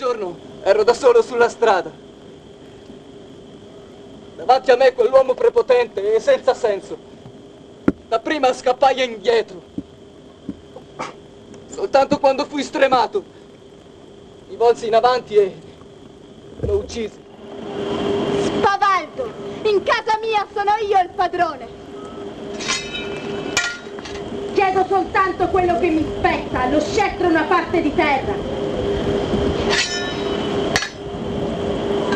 giorno ero da solo sulla strada. Davanti a me quell'uomo prepotente e senza senso. Dapprima scappai indietro. Soltanto quando fui stremato, mi volsi in avanti e lo uccisi. Spavaldo! In casa mia sono io il padrone! Chiedo soltanto quello che mi spetta, lo scettro e una parte di terra.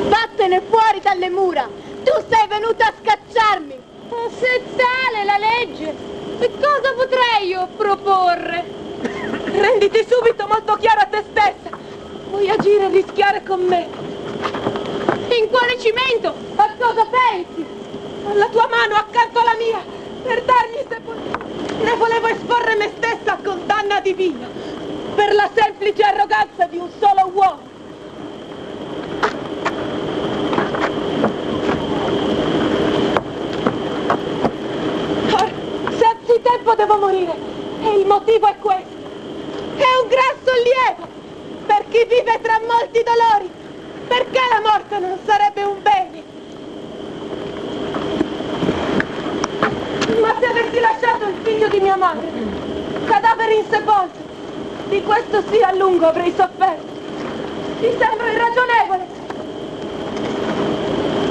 Vattene fuori dalle mura! Tu sei venuta a scacciarmi! Se tale la legge, che cosa potrei io proporre? Renditi subito molto chiaro a te stessa. Vuoi agire e rischiare con me? In quale cimento? A cosa pensi? Alla tua mano accanto alla mia, per darmi sepoltura. Ne volevo esporre me stessa a condanna divina, per la semplice arroganza di un solo uomo. Ora, se anzitempo devo morire, e il motivo è questo. È un gran sollievo per chi vive tra molti dolori, perché la morte non sarebbe un bene. Ma se avessi lasciato il figlio di mia madre, cadavere insepolto, di questo sì a lungo avrei sofferto. Ti sembra irragionevole?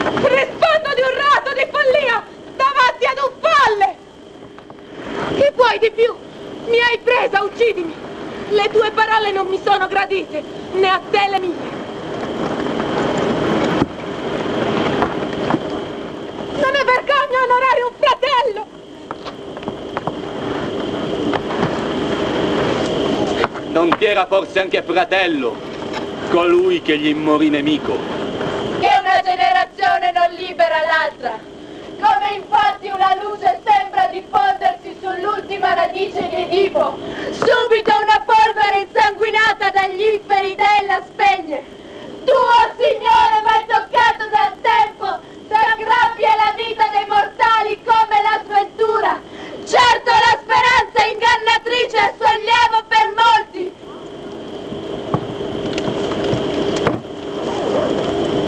Rispondo di un rato di follia davanti ad un folle! Che vuoi di più? Mi hai presa, uccidimi! Le tue parole non mi sono gradite, né a te le mie. Non è vergogna onorare un fratello! Non ti era forse anche fratello, colui che gli morì nemico? Che una generazione non libera l'altra, come infatti una luce sembra diffondersi sull'ultima radice di Edipo, subito una polvere insanguinata dagli inferi della spegne. Tu, oh Signore, m'hai toccato dal tempo, t'aggrappia la vita dei mortali come la sventura. Certo la speranza ingannatrice è sollievo per molti.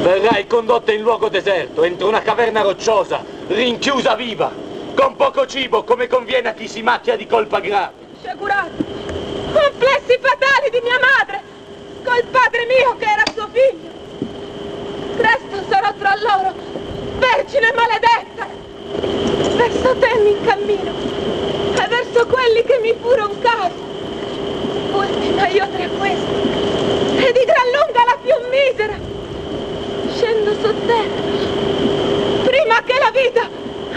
Verrai condotta in luogo deserto, entro una caverna rocciosa, rinchiusa viva, con poco cibo, come conviene a chi si macchia di colpa grave. Sciagurato, complessi fatali di mia madre, col padre mio che era suo figlio. Presto sarò tra loro, vergine maledetta. Verso te mi incammino, e verso quelli che mi furon cari. Ultima io tra questi, e di gran lunga la più misera. Scendo sotterra, prima che la vita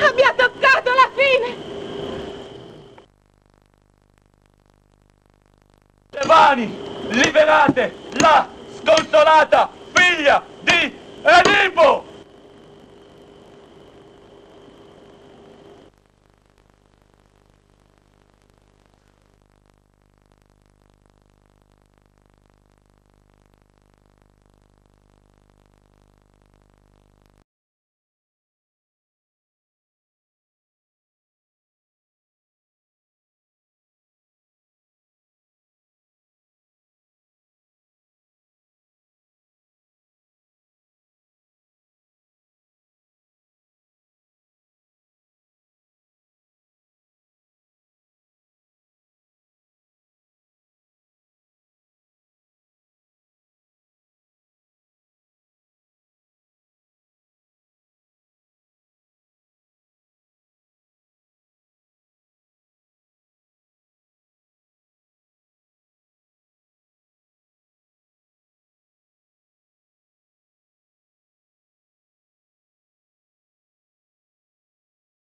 abbia toccato la fine. Tebani, liberate la sconsolata figlia di Edipo!